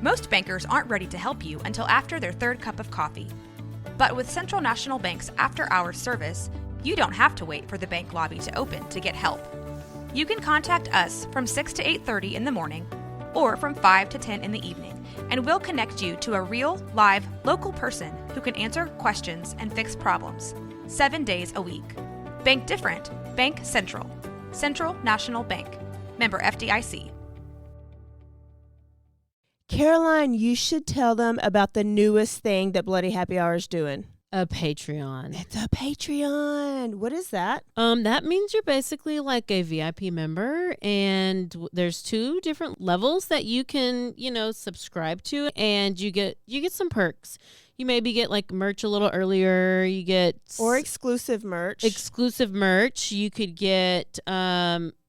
Most bankers aren't ready to help you until after their third cup of coffee. But with Central National Bank's after-hours service, you don't have to wait for the bank lobby to open to get help. You can contact us from 6 to 8:30 in the morning or from 5 to 10 in the evening, and we'll connect you to a real, live, local person who can answer questions and fix problems 7 days a week. Bank different. Bank Central. Central National Bank. Member FDIC. Caroline, you should tell them about the newest thing that Bloody Happy Hour is doing. A Patreon. It's a Patreon. What is that? That means you're basically like a VIP member, and there's 2 different levels that you can, subscribe to, and you get some perks. You maybe get like merch a little earlier. You get exclusive merch. You could get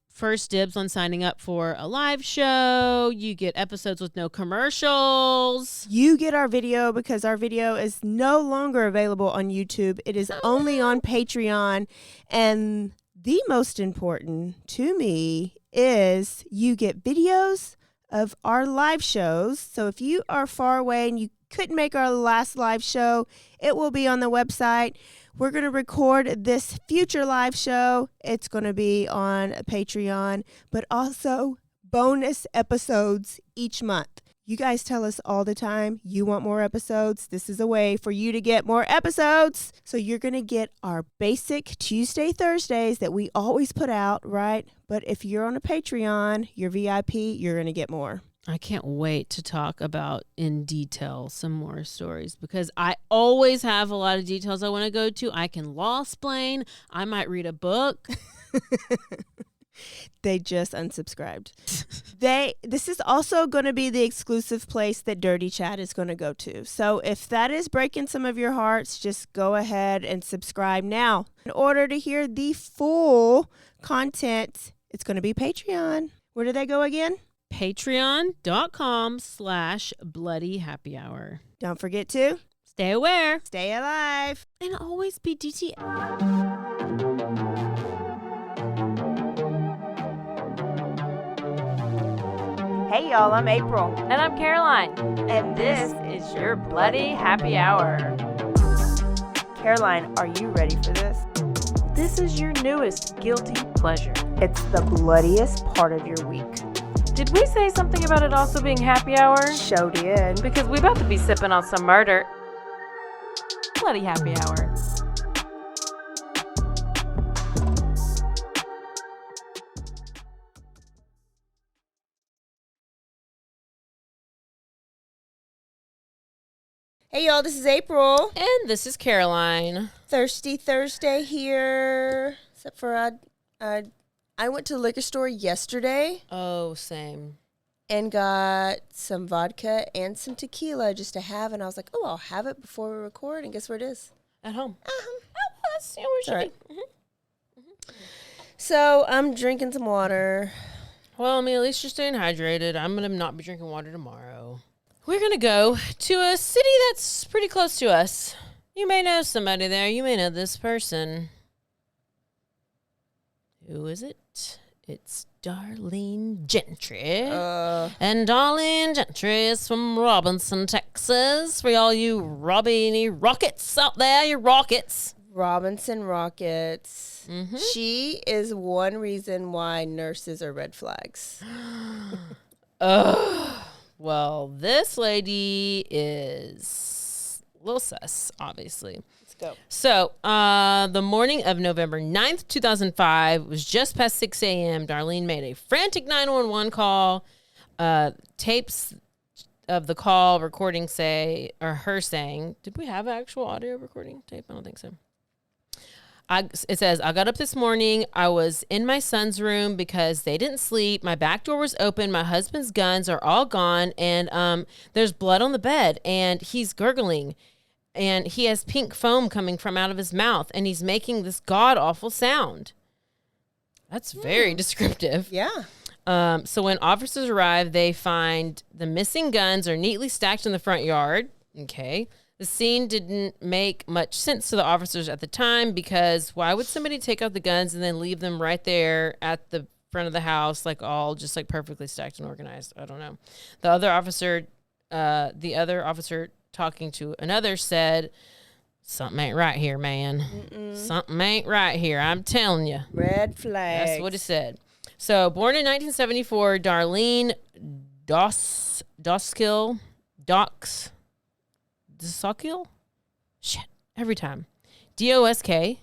first dibs on signing up for a live show. You get episodes with no commercials. You get our video because our video is no longer available on YouTube. It is only on Patreon. And the most important to me is you get videos of our live shows. So if you are far away and you couldn't make our last live show, it will be on the website. We're going to record this future live show. It's going to be on Patreon, but also bonus episodes each month. You guys tell us all the time you want more episodes. This is a way for you to get more episodes. So you're going to get our basic Tuesday, Thursdays that we always put out, right? But if you're on a Patreon, you're VIP, you're going to get more. I can't wait to talk about in detail some more stories because I always have a lot of details I want to go to. I can law-splain. I might read a book. They just unsubscribed. This is also going to be the exclusive place that Dirty Chat is going to go to. So if that is breaking some of your hearts, just go ahead and subscribe now. In order to hear the full content, it's going to be Patreon. Where do they go again? Patreon.com/bloodyhappyhour. Don't forget to stay aware, stay alive, and always be DTF. Hey y'all, I'm April. And I'm Caroline. And this is your Bloody Happy Hour. Caroline, are you ready for this? This is your newest guilty pleasure. It's the bloodiest part of your week. Did we say something about it also being happy hour? Show did. Because we about to be sipping on some murder. Bloody happy hour. Hey y'all, this is April. And this is Caroline. Thirsty Thursday here. Except for I went to the liquor store yesterday. Oh, same. And got some vodka and some tequila just to have. And I was like, oh, I'll have it before we record. And guess where it is? At home. Oh, That's where it should right. be. Mm-hmm. So I'm drinking some water. Well, I mean, at least you're staying hydrated. I'm going to not be drinking water tomorrow. We're going to go to a city that's pretty close to us. You may know somebody there. You may know this person. Who is it? It's Darlene Gentry. And Darlene Gentry is from Robinson, Texas. For all you Robbie Rockets out there, your Rockets. Robinson Rockets. Mm-hmm. She is one reason why nurses are red flags. Well, this lady is a little sus, obviously. Let's go. So, the morning of November 9th, 2005, it was just past 6 a.m. Darlene made a frantic 911 call. Tapes of the call recording her saying, did we have an actual audio recording tape? I don't think so. It says, I got up this morning. I was in my son's room because they didn't sleep. My back door was open. My husband's guns are all gone. And there's blood on the bed. And he's gurgling. And he has pink foam coming from out of his mouth. And he's making this god-awful sound. That's very descriptive. Yeah. So when officers arrive, they find the missing guns are neatly stacked in the front yard. Okay. The scene didn't make much sense to the officers at the time because why would somebody take out the guns and then leave them right there at the front of the house, like all just like perfectly stacked and organized? I don't know. The other officer the other officer talking to another said, something ain't right here, man. Something ain't right here. I'm telling you. Red flag. That's what he said. So, born in 1974, Darlene Doskil, shit, every time. Doskocil.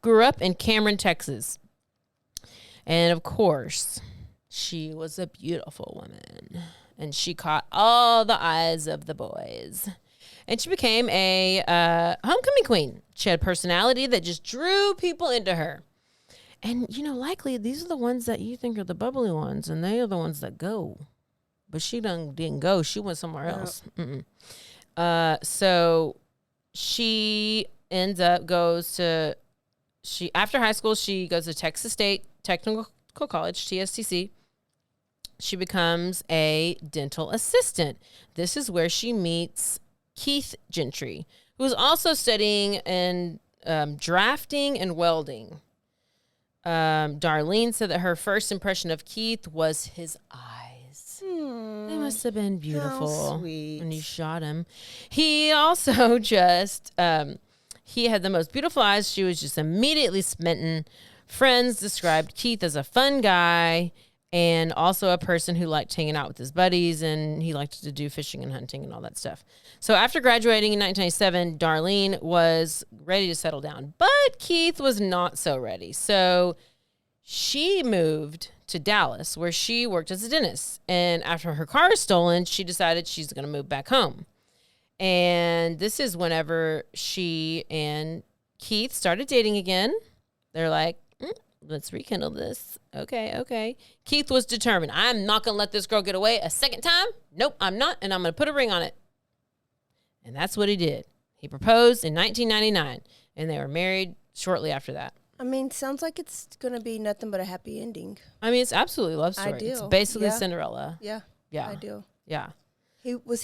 Grew up in Cameron, Texas. And of course, she was a beautiful woman. And she caught all the eyes of the boys. And she became a homecoming queen. She had a personality that just drew people into her. And, likely these are the ones that you think are the bubbly ones, and they are the ones that go. But she didn't go. She went somewhere else. So she ends up after high school, she goes to Texas State Technical College, TSTC. She becomes a dental assistant. This is where she meets Keith Gentry, who is also studying in drafting and welding. Darlene said that her first impression of Keith was his eyes. They must have been beautiful when you shot him. He also he had the most beautiful eyes. She was just immediately smitten. Friends described Keith as a fun guy and also a person who liked hanging out with his buddies, and he liked to do fishing and hunting and all that stuff. So after graduating in 1997, Darlene was ready to settle down, but Keith was not so ready. So she moved to Dallas, where she worked as a dentist. And after her car was stolen, she decided she's going to move back home. And this is whenever she and Keith started dating again. They're like, let's rekindle this. Okay. Keith was determined. I'm not going to let this girl get away a second time. Nope, I'm not. And I'm going to put a ring on it. And that's what he did. He proposed in 1999, and they were married shortly after that. I mean, sounds like it's going to be nothing but a happy ending. I mean, it's absolutely a love story. Ideal. It's basically Cinderella. Yeah. Ideal. Yeah. He was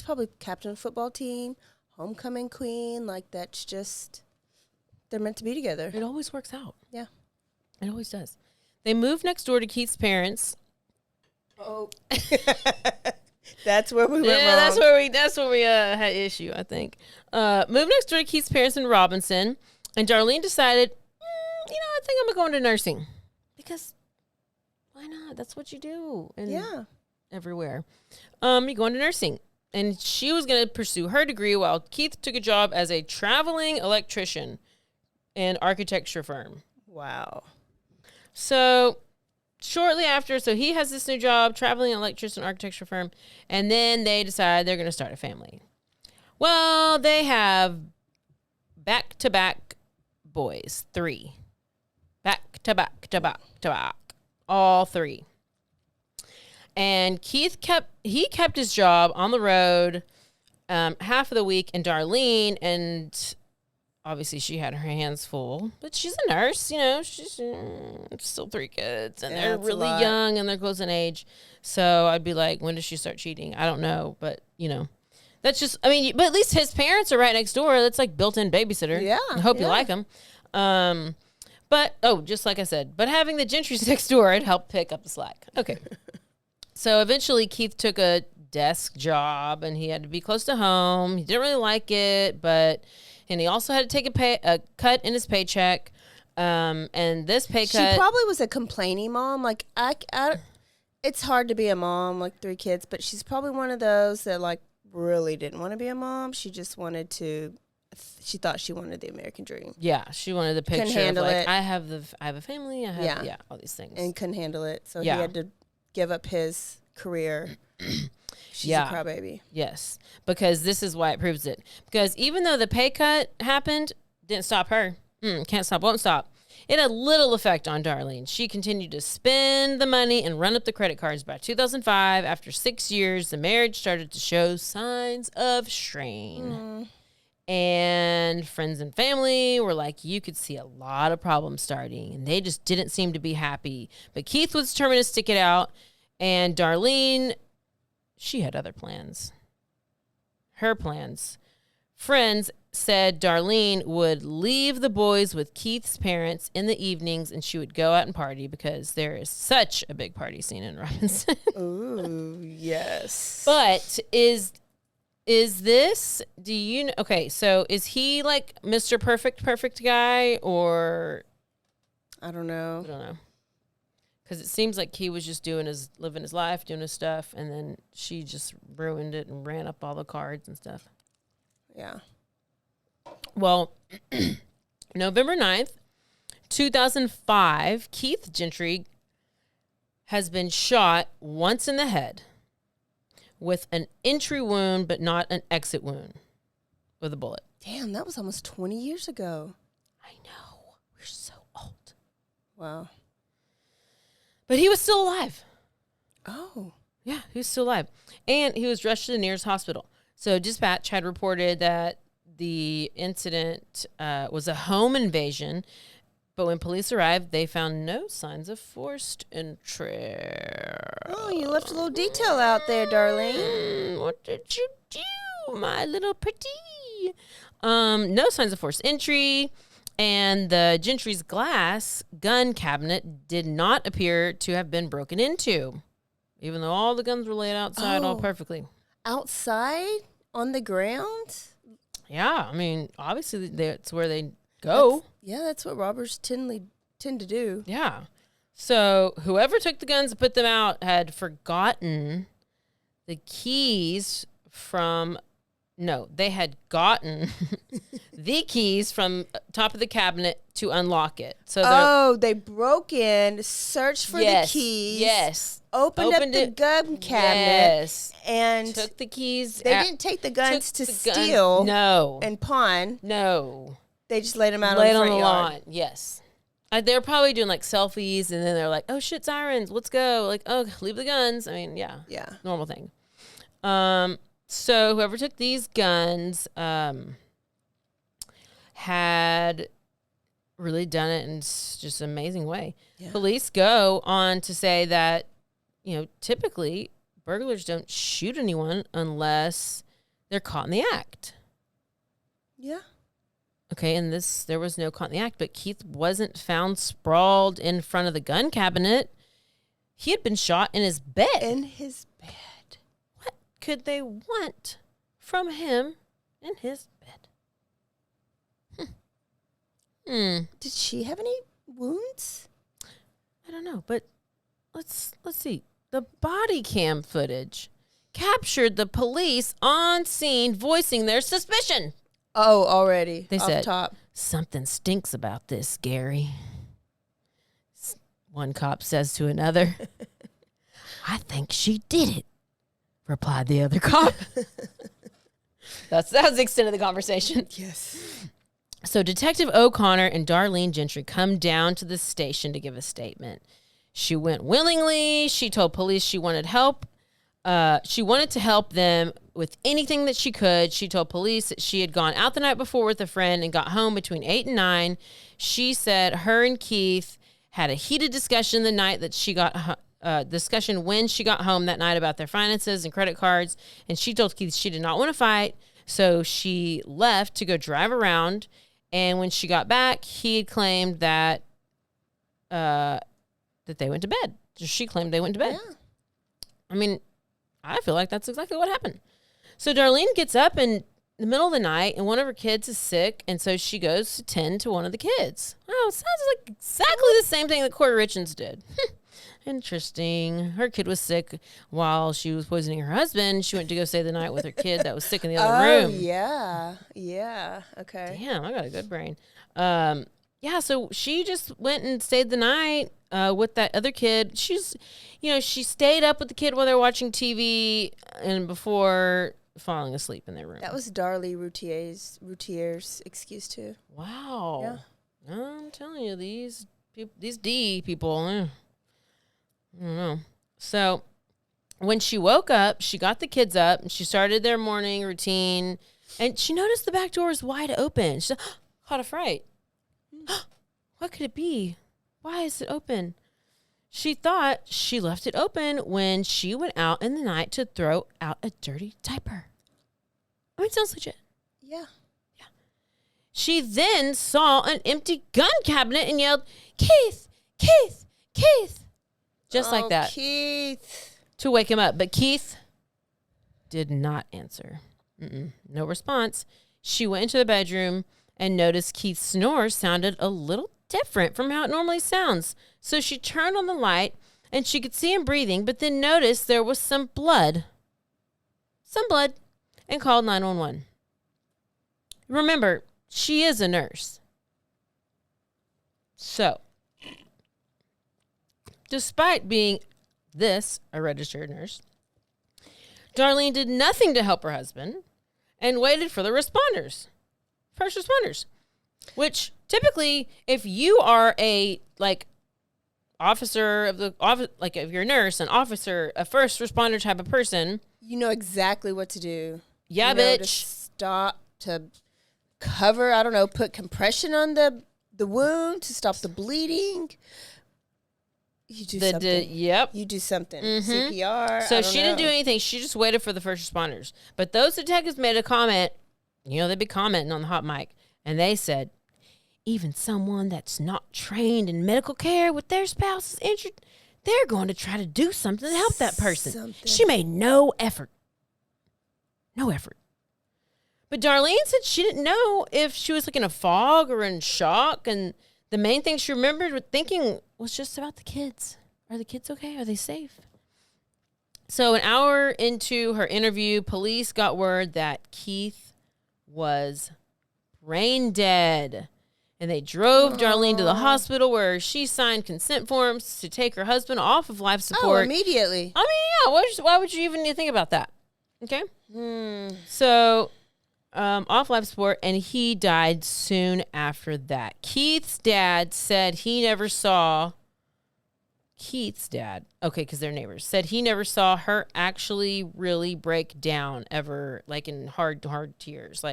probably captain of the football team, homecoming queen. Like, that's just, they're meant to be together. It always works out. Yeah. It always does. They moved next door to Keith's parents. Oh. That's where we went wrong. That's where we had issue, I think. Moved next door to Keith's parents in Robinson, and Darlene decided, I think I'm going to nursing. Because why not? That's what you do. And everywhere. You go into nursing. And she was going to pursue her degree while Keith took a job as a traveling electrician in architecture firm. Wow. So shortly after, he has this new job, traveling electrician architecture firm, and then they decide they're going to start a family. Well, they have back-to-back boys, 3. Back-to-back, all 3. And Keith kept his job on the road half of the week, and Darlene, and obviously she had her hands full, but she's a nurse, she's still 3 kids, and they're really young, and they're close in age. So I'd be like, when does she start cheating? I don't know, but, that's just, but at least his parents are right next door. That's like built-in babysitter. Yeah. I hope you like them. But, just like I said, but having the Gentrys next door, it helped pick up the slack. Okay. So eventually Keith took a desk job, and he had to be close to home. He didn't really like it, and he also had to take a cut in his paycheck. And this pay cut, she probably was a complaining mom. Like, it's hard to be a mom, like 3 kids, but she's probably one of those that like really didn't want to be a mom. She just wanted to. She thought she wanted the American dream. Yeah, she wanted the picture. Couldn't handle of like, it. I have a family. I have all these things, and couldn't handle it. So he had to give up his career. She's a crybaby. Yes, because this is why it proves it. Because even though the pay cut happened, didn't stop her. Can't stop, won't stop. It had little effect on Darlene. She continued to spend the money and run up the credit cards. By 2005, after 6 years, the marriage started to show signs of strain. And friends and family were like, you could see a lot of problems starting, and they just didn't seem to be happy. But Keith was determined to stick it out, and Darlene, she had other plans. Her plans. Friends said Darlene would leave the boys with Keith's parents in the evenings and she would go out and party because there is such a big party scene in Robinson. Ooh, yes. But is this, do you know, okay, so is he like Mr. Perfect guy, or I don't know. I don't know. Because it seems like he was just living his life, doing his stuff, and then she just ruined it and ran up all the cards and stuff. Yeah. Well, November 9th, 2005, Keith Gentry has been shot once in the head with an entry wound, but not an exit wound with a bullet. Damn, that was almost 20 years ago. I know. We're so old. Wow. But he was still alive. Oh. Yeah, he was still alive. And he was rushed to the nearest hospital. So dispatch had reported that the incident was a home invasion, but when police arrived, they found no signs of forced entry. Oh, you left a little detail out there, Darlene. What did you do, my little pretty? No signs of forced entry, and the Gentry's glass gun cabinet did not appear to have been broken into, even though all the guns were laid outside all perfectly. Outside? On the ground? Yeah, I mean, obviously that's where they go. That's what robbers tend to do. Yeah. So whoever took the guns and put them out had forgotten the keys from... No, they had gotten the keys from top of the cabinet to unlock it. So they broke in, searched for the keys. Yes. Opened up the gun cabinet. Yes. And took the keys. They didn't take the guns to steal. No. And pawn. No. They just laid them out on the front yard. Lawn. Yes. They're probably doing like selfies, and then they're like, "Oh shit, sirens! Let's go!" Like, "Oh, leave the guns." I mean, yeah, normal thing. So whoever took these guns had really done it in just an amazing way. Yeah. Police go on to say that, typically burglars don't shoot anyone unless they're caught in the act. Yeah. Okay, and there was no caught in the act, but Keith wasn't found sprawled in front of the gun cabinet. He had been shot in his bed. In his bed. What could they want from him in his bed? Did she have any wounds? I don't know, but let's see. The body cam footage captured the police on scene voicing their suspicion. Oh, already. They off said, top. "Something stinks about this, Gary." One cop says to another, "I think she did it," replied the other cop. That was the extent of the conversation. Yes. So Detective O'Connor and Darlene Gentry come down to the station to give a statement. She went willingly. She told police she wanted help. She wanted to help them with anything that she could. She told police that she had gone out the night before with a friend and got home between 8 and 9. She said her and Keith had a heated discussion the night that she got discussion when she got home that night about their finances and credit cards. And she told Keith she did not want to fight, so she left to go drive around. And when she got back, he had claimed that that they went to bed. She claimed they went to bed. Yeah. I mean, I feel like that's exactly what happened. So Darlene gets up in the middle of the night, and one of her kids is sick, and so she goes to tend to one of the kids. Oh, it sounds like exactly the same thing that Corey Richards did. Interesting. Her kid was sick while she was poisoning her husband. She went to go stay the night with her kid that was sick in the other room. Oh, yeah. Yeah. Okay. Damn, I got a good brain. So she just went and stayed the night with that other kid. She stayed up with the kid while they were watching TV and before falling asleep in their room. That was Darlie Routier's excuse too. Wow. Yeah. I'm telling you, these D people, I don't know. So when she woke up, she got the kids up and she started their morning routine, and she noticed the back door was wide open. She caught a fright. What could it be? Why is it open? She thought she left it open when she went out in the night to throw out a dirty diaper. I mean, it sounds legit. Yeah. Yeah. She then saw an empty gun cabinet and yelled, "Keith, Keith, Keith," just like that, Keith, to wake him up. But Keith did not answer. No response. She went into the bedroom and noticed Keith's snore sounded a little different from how it normally sounds. So she turned on the light and she could see him breathing, but then noticed there was some blood, and called 911. Remember, she is a nurse. So, despite being a registered nurse, Darlene did nothing to help her husband and waited for the first responders, which typically, if you are a officer of the office, like if you're a nurse, an officer, a first responder type of person, you know exactly what to do. Yeah, you know, bitch. To stop, to cover, I don't know, put compression on the wound to stop the bleeding. You do something. Yep. You do something. CPR. So she didn't do anything. She just waited for the first responders. But those detectives made a comment. You know, they'd be commenting on the hot mic. And they said, even someone that's not trained in medical care with their spouse is injured, they're going to try to do something to help that person. She made no effort. No effort. But Darlene said she didn't know if she was in a fog or in shock. And the main thing she remembered thinking was just about the kids. Are the kids okay? Are they safe? So an hour into her interview, police got word that Keith was brain dead. And they drove Darlene to the hospital where she signed consent forms to take her husband off of life support. Oh, immediately. I mean, yeah. Why would you even think about that? Okay. So, off life support, and he died soon after that. Keith's dad said he never saw. Keith's dad, okay, because they're neighbors, said he never saw her actually really break down ever, in hard tears.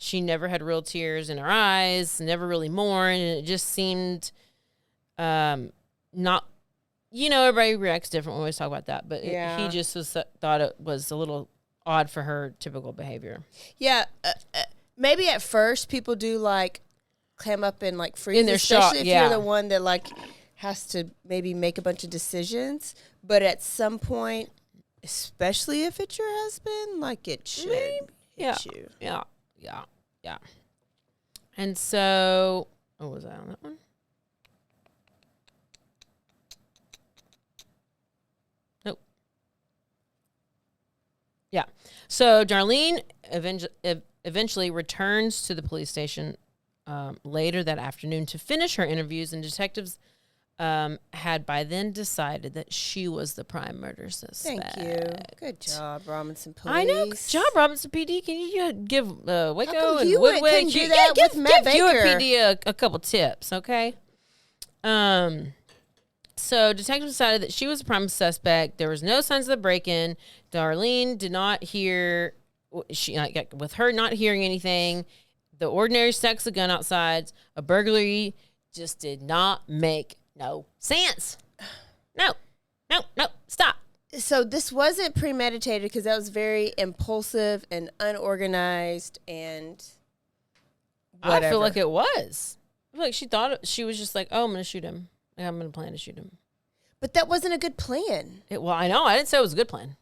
She never had real tears in her eyes, never really mourned, and it just seemed not, everybody reacts different when we always talk about that, but he just thought it was a little odd for her typical behavior. Yeah, maybe at first people do clam up and freeze, in their shock. Especially if you're the one that has to maybe make a bunch of decisions. But at some point, especially if it's your husband, it should hit you. Yeah. And so, was I on that one? Nope. Yeah. So Darlene eventually returns to the police station later that afternoon to finish her interviews, and detectives had by then decided that she was the prime murder suspect. Thank you. Good job, Robinson Police. I know. Good job, Robinson PD. Can you give Waco and Hewitt Woodward? couldn't do that with Matt give Hewitt Baker. PD a couple tips, okay? So detectives decided that she was the prime suspect. There was no signs of the break-in. Darlene did not hear, with her not hearing anything, the ordinary stacks of gun outside, a burglary just did not make no sense. No, stop. So this wasn't premeditated because that was very impulsive and unorganized and whatever. I feel like it was. I feel like she thought she was just oh, I'm going to shoot him. I'm going to plan to shoot him. But that wasn't a good plan. Well, I know. I didn't say it was a good plan.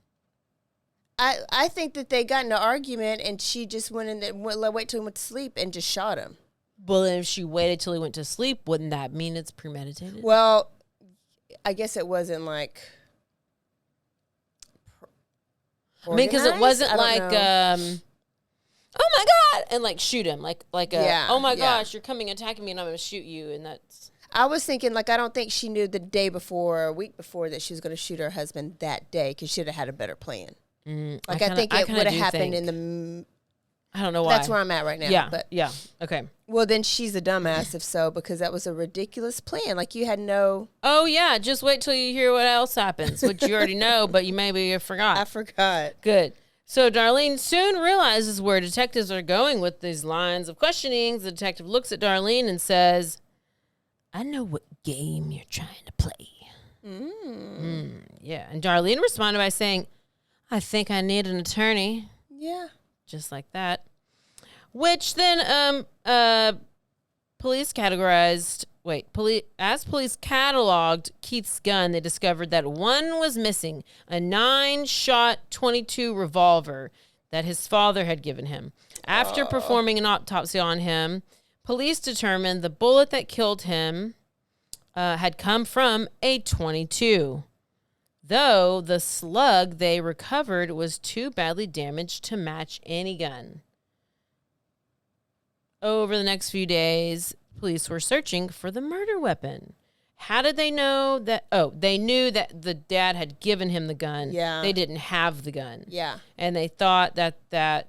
I think that they got in an argument and she just went in there, wait till he went to sleep and just shot him. Well, then if she waited till he went to sleep, wouldn't that mean it's premeditated? Well, I guess it wasn't I mean, because it wasn't oh my God, and shoot him, oh my gosh, you're coming attacking me and I'm going to shoot you, and that's. I was thinking, I don't think she knew the day before or a week before that she was going to shoot her husband that day because she would have had a better plan. I think it would have happened in the. I don't know why. That's where I'm at right now. Yeah. But yeah. Okay. Well, then she's a dumbass if so, because that was a ridiculous plan. You had no. Oh yeah, just wait till you hear what else happens, which you already know, but you maybe forgot. I forgot. Good. So Darlene soon realizes where detectives are going with these lines of questioning. The detective looks at Darlene and says, "I know what game you're trying to play." Yeah. And Darlene responded by saying, "I think I need an attorney." Yeah. Just like that. Which then police categorized. As police cataloged Keith's gun, they discovered that one was missing, a 9-shot .22 revolver that his father had given him. After performing an autopsy on him, police determined the bullet that killed him had come from a .22, though the slug they recovered was too badly damaged to match any gun. Over the next few days, police were searching for the murder weapon. How did they know that? Oh, they knew that the dad had given him the gun. Yeah. They didn't have the gun. Yeah. And they thought that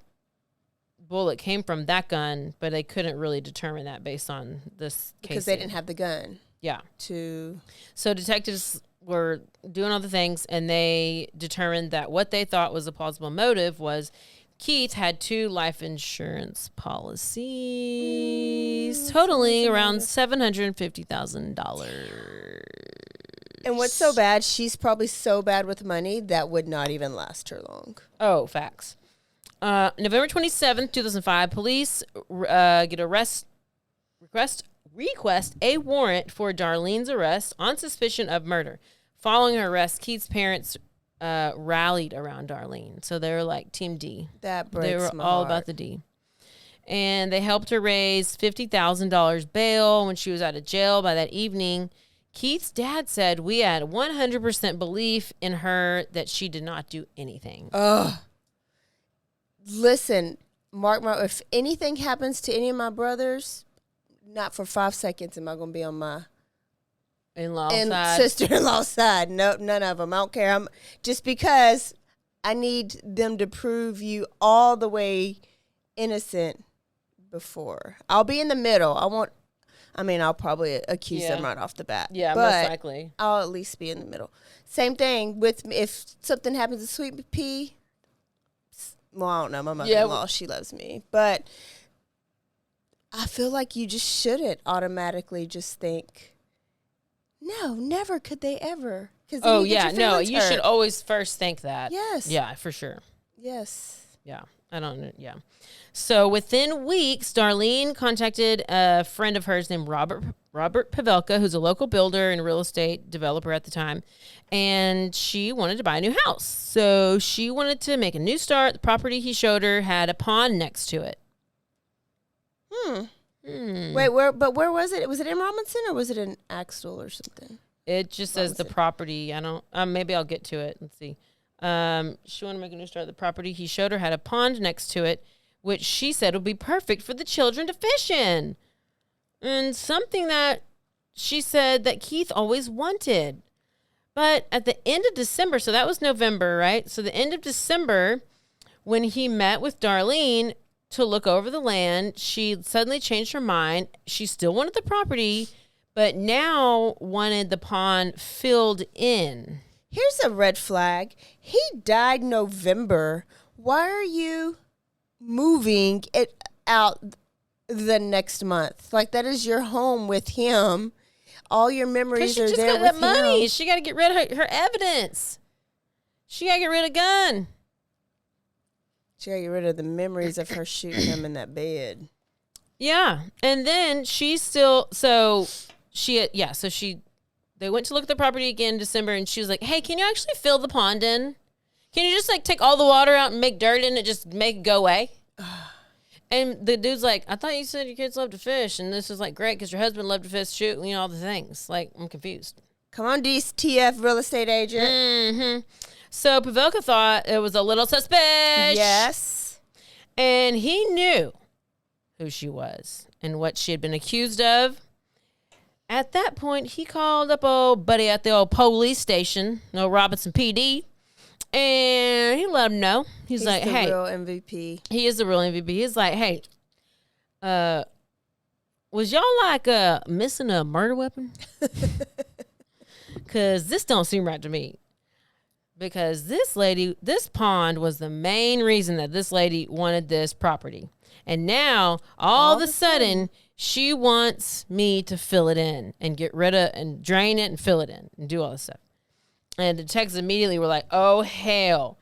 bullet came from that gun, but they couldn't really determine that based on this case. Because they didn't have the gun. Yeah. So detectives were doing all the things, and they determined that what they thought was a plausible motive was Keith had 2 life insurance policies totaling around $750,000. And what's so bad, she's probably so bad with money that would not even last her long. Oh, facts. November 27th, 2005, police request a warrant for Darlene's arrest on suspicion of murder. Following her arrest, Keith's parents rallied around Darlene. So they were like Team D. That breaks They were my all heart. about the D. And they helped her raise $50,000 bail when she was out of jail. By that evening, Keith's dad said, "We had 100% belief in her that she did not do anything." Listen, Mark, if anything happens to any of my brothers, not for 5 seconds am I going to be on my In-law and side. sister-in-law's side. Nope, none of them. I don't care. Just because I need them to prove you all the way innocent before. I'll be in the middle. I'll probably accuse them right off the bat. Yeah, but most likely. I'll at least be in the middle. Same thing with if something happens to Sweet Pea. Well, I don't know. My mother-in-law, she loves me. But I feel like you just shouldn't automatically just think, no, never could they ever. Oh, yeah. No, you should always first think that. Yes. Yeah, for sure. Yes. Yeah. I don't know. Yeah. So within weeks, Darlene contacted a friend of hers named Robert Pavelka, who's a local builder and real estate developer at the time. And she wanted to buy a new house. So she wanted to make a new start. The property he showed her had a pond next to it. Wait, where was it? Was it in Robinson or was it in Axtell or something? It just says the property. I don't, maybe I'll get to it. Let's see. She wanted to make a new start. The property he showed her had a pond next to it, which she said would be perfect for the children to fish in. And something that she said that Keith always wanted. But at the end of December, so that was November, right? So the end of December, when he met with Darlene to look over the land, she suddenly changed her mind. She still wanted the property, but now wanted the pond filled in. Here's a red flag. He died November. Why are you moving it out the next month? Like, that is your home with him. All your memories are there with him. She just got that money. She got to get rid of her evidence. She got to get rid of gun. She got to get rid of the memories of her shooting him in that bed. Yeah. And then they went to look at the property again in December, and she was like, "Hey, can you actually fill the pond in? Can you just take all the water out and make dirt in it, just make it go away?" And the dude's like, "I thought you said your kids love to fish, and this is great because your husband loved to fish, shoot, all the things." I'm confused. Come on, DTF real estate agent. Mm-hmm. So Pavelka thought it was a little suspicious. Yes. And he knew who she was and what she had been accused of. At that point, he called up old buddy at the old police station, Robinson PD, and he let him know. He's like, the "Hey, real MVP." He is the real MVP. He's like, "Hey, was y'all missing a murder weapon? Because this don't seem right to me. Because this pond was the main reason that this lady wanted this property. And now, all of a sudden, she wants me to fill it in and get rid of and drain it and fill it in and do all this stuff." And the detectives immediately were like, "Oh, hell."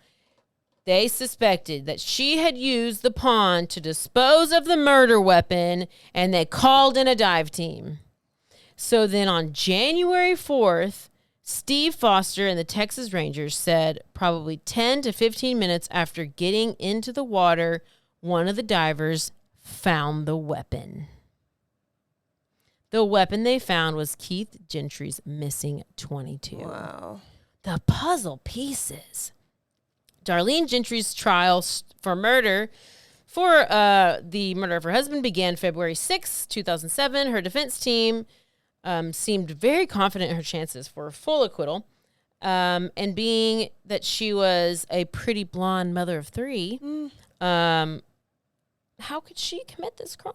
They suspected that she had used the pond to dispose of the murder weapon, and they called in a dive team. So then on January 4th, Steve Foster and the Texas Rangers said probably 10 to 15 minutes after getting into the water, one of the divers found the weapon. The weapon they found was Keith Gentry's missing .22. Wow. The puzzle pieces. Darlene Gentry's trial for murder for the murder of her husband began February 6, 2007. Her defense team seemed very confident in her chances for a full acquittal. And being that she was a pretty blonde mother of three, how could she commit this crime?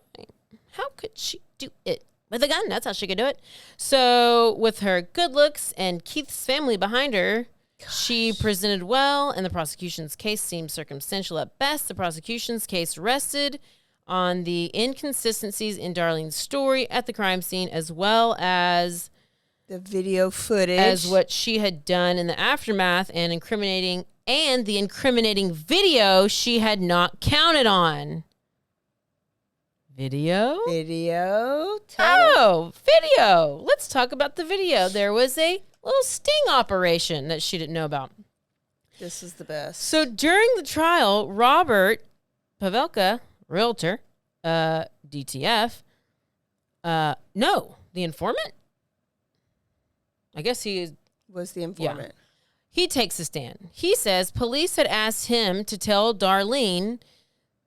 How could she do it? With a gun, that's how she could do it. So with her good looks and Keith's family behind her, she presented well, and the prosecution's case seemed circumstantial at best. The prosecution's case rested on the inconsistencies in Darlene's story at the crime scene, as well as the video footage, as what she had done in the aftermath, and the incriminating video she had not counted on. Video. Video. Let's talk about the video. There was a little sting operation that she didn't know about. This is the best. So during the trial, Robert Pavelka, realtor, DTF, the informant? I guess he was the informant. Yeah. He takes a stand. He says police had asked him to tell Darlene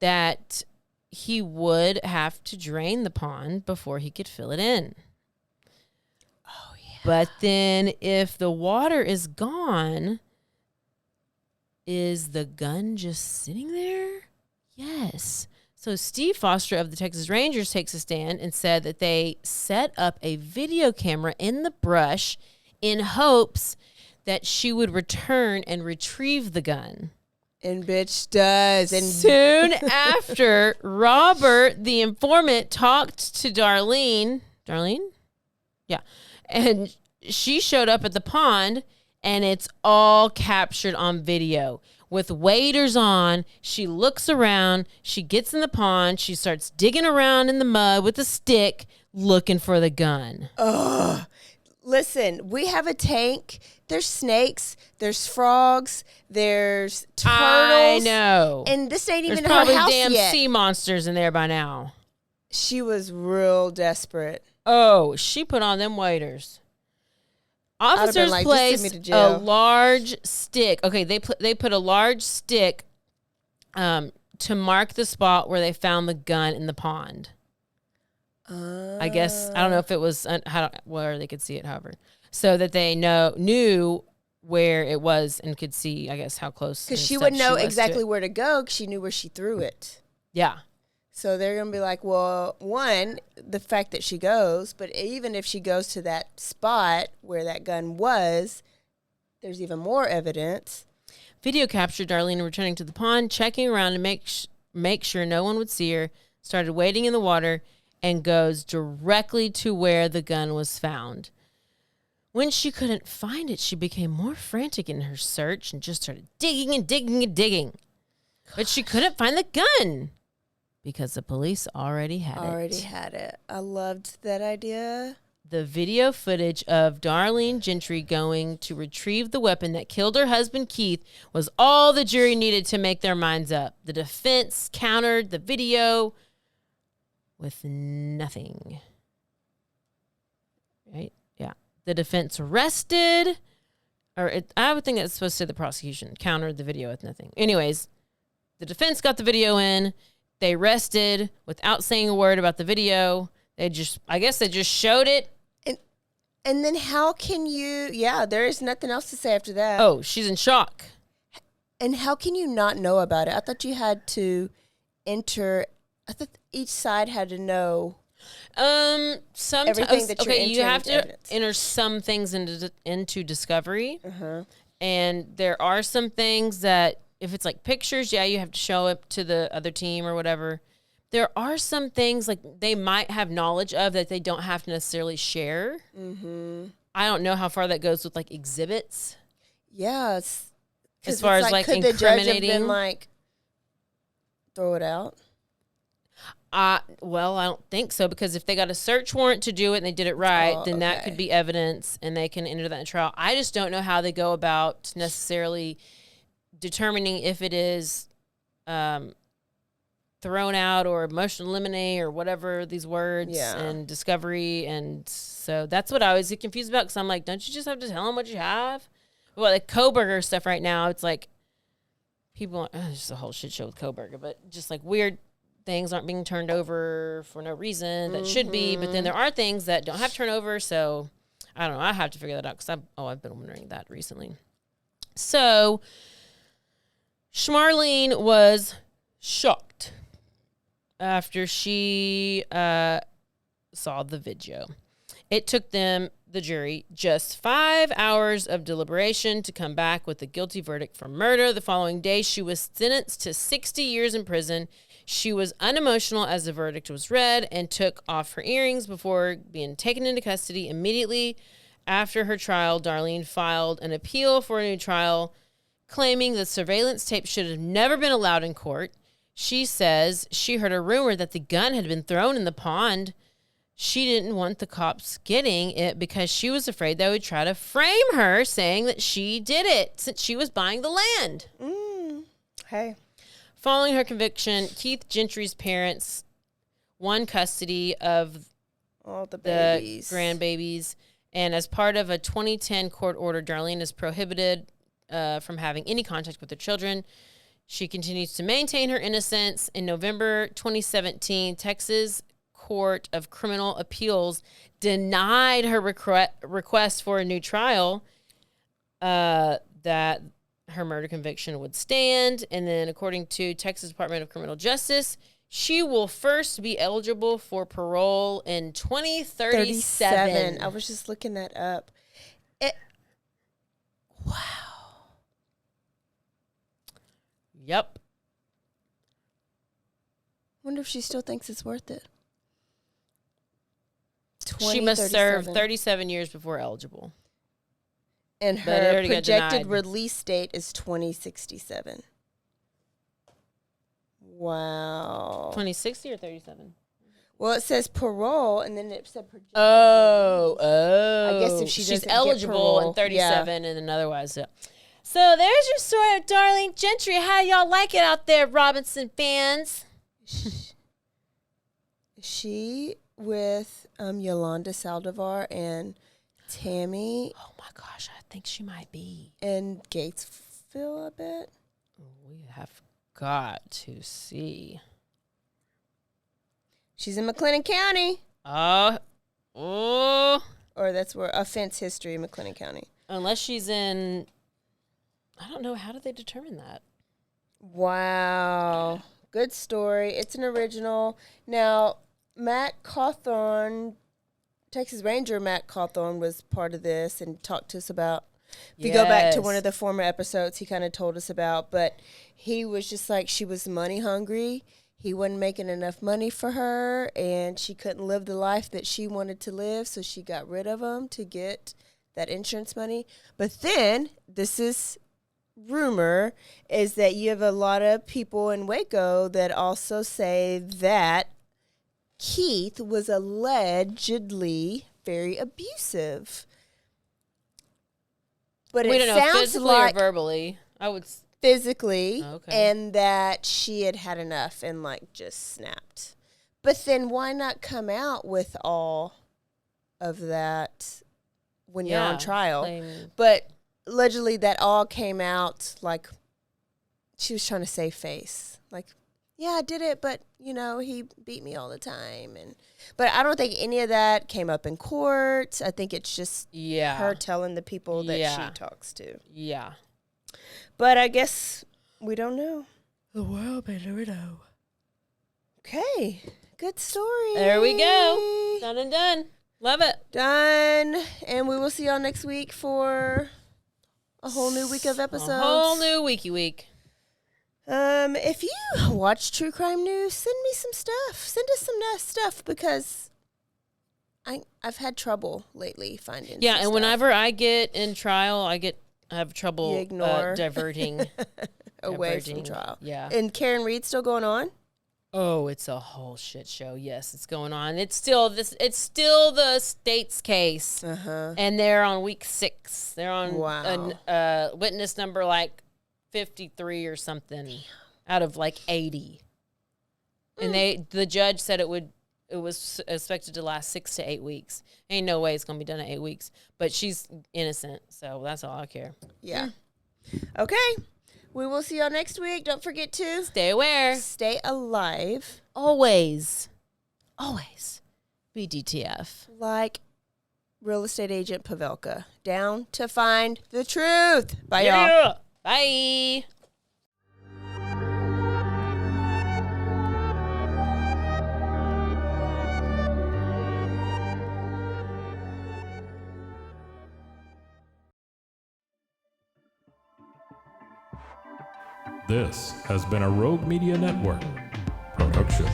that he would have to drain the pond before he could fill it in. Oh, yeah. But then if the water is gone, is the gun just sitting there? Yes. So Steve Foster of the Texas Rangers takes a stand and said that they set up a video camera in the brush in hopes that she would return and retrieve the gun. And bitch does. And soon after, Robert, the informant, talked to Darlene. Darlene? Yeah. And she showed up at the pond, and it's all captured on video. With waders on, she looks around, she gets in the pond, she starts digging around in the mud with a stick, looking for the gun. Ugh. Listen, we have a tank. There's snakes. There's frogs. There's turtles. I know. And this ain't even There's probably her house damn yet. sea monsters in there by now. She was real desperate. Oh, she put on them waders. Officers like, placed a large stick. Okay, they put a large stick to mark the spot where they found the gun in the pond. I guess I don't know if it was where they could see it, however, so that they knew where it was and could see, I guess, how close. Because she would know exactly where to go. Because she knew where she threw it. Yeah. So they're gonna be like, well, one, the fact that she goes, but even if she goes to that spot where that gun was, there's even more evidence. Video captured Darlene returning to the pond, checking around to make sure no one would see her. Started wading in the water. And goes directly to where the gun was found. When she couldn't find it, she became more frantic in her search and just started digging and digging and digging. But she couldn't find the gun because the police already had it. I loved that idea. The video footage of Darlene Gentry going to retrieve the weapon that killed her husband, Keith, was all the jury needed to make their minds up. The defense countered the video with nothing. Right? Yeah. The defense rested, I would think that's supposed to say the prosecution countered the video with nothing. Anyways, the defense got the video in. They rested without saying a word about the video. I guess they just showed it. And then how can you, there is nothing else to say after that. Oh, she's in shock. And how can you not know about it? I thought you had to I thought each side had to know sometimes everything that you're you have to evidence. enter some things into discovery. And there are some things that if it's like pictures, you have to show it to the other team or whatever. There are some things like they might have knowledge of that they don't have to necessarily share. I don't know how far that goes with like exhibits. Yeah, As far as like could the judge have incriminating, been like, throw it out? well, I don't think so, because if they got a search warrant to do it and they did it right, then that okay. could be evidence and they can enter that in trial. I just don't know how they go about necessarily determining if it is thrown out or motion eliminate or whatever these words and discovery. And so that's what I was confused about, because I'm like, don't you just have to tell them what you have? Well, like Koberger stuff right now, it's like people, it's just a whole shit show with Koberger, but just like weird things aren't being turned over for no reason that should be, but then there are things that don't have turnover. So I don't know. I have to figure that out, because I've been wondering that recently. So Schmarlene was shocked after she saw the video. It took them, the jury, just 5 hours of deliberation to come back with a guilty verdict for murder. The following day, she was sentenced to 60 years in prison. She was unemotional as the verdict was read and took off her earrings before being taken into custody. Immediately after her trial, Darlene filed an appeal for a new trial, claiming the surveillance tape should have never been allowed in court. She says she heard a rumor that the gun had been thrown in the pond. She didn't want the cops getting it because she was afraid they would try to frame her, saying that she did it since she was buying the land. Hey. Following her conviction, Keith Gentry's parents won custody of all the grandbabies. And as part of a 2010 court order, Darlene is prohibited from having any contact with her children. She continues to maintain her innocence. In November 2017, Texas Court of Criminal Appeals denied her request for a new trial, that her murder conviction would stand. And then according to Texas Department of Criminal Justice, she will first be eligible for parole in 2037. I was just looking that up. Wow. Yep. Wonder if she still thinks it's worth it. She must serve 37 years before eligible. And her projected release date is 2067. Wow. 2060 or 37? Well, it says parole, and then it said projected. Oh. I guess if she's eligible in 37, and then otherwise, yeah. So there's your story of Darlene Gentry. How y'all like it out there, Robinson fans? She with Yolanda Saldivar and Tammy. Oh my gosh, I think she might be. And Gatesville, I bet. We have got to see. She's in McLennan County. Oh. Or that's where offense history, McLennan County. Unless she's in, I don't know. How did they determine that? Wow. Good story. It's an original. Now, Matt Cawthorn, Texas Ranger Matt Cawthorn was part of this and talked to us about, if you go back to one of the former episodes, he kind of told us about, but he was just like, she was money hungry. He wasn't making enough money for her, and she couldn't live the life that she wanted to live, so she got rid of him to get that insurance money. But then, this is rumor, is that you have a lot of people in Waco that also say that Keith was allegedly very abusive. But we it don't know, sounds physically like or verbally. I would physically, okay. And that she had had enough and like just snapped. But then why not come out with all of that when you're on trial? But allegedly that all came out like she was trying to save face. Like, yeah, I did it, but you know, he beat me all the time. But I don't think any of that came up in court. I think it's just her telling the people that she talks to. Yeah. But I guess we don't know. The world may never know. Okay. Good story. There we go. Done and done. Love it. Done. And we will see y'all next week for a whole new week of episodes. A whole new week. If you watch True Crime News, send me some stuff. Send us some nice stuff because I've had trouble lately finding and stuff. whenever I get in trial, I get have trouble You ignore. diverting Away from trial. Yeah. And Karen Reed's still going on? Oh, it's a whole shit show. Yes, it's going on. It's still the state's case. And they're on week 6. They're on witness number like 53 or something out of like 80. And the judge said it was expected to last 6 to 8 weeks. Ain't no way it's going to be done in 8 weeks, but she's innocent. So that's all I care. Yeah. Okay. We will see y'all next week. Don't forget to Stay aware. stay alive. Always be DTF. Like real estate agent Pavelka. Down to find the truth. Bye, y'all. Bye. This has been a Rogue Media Network production.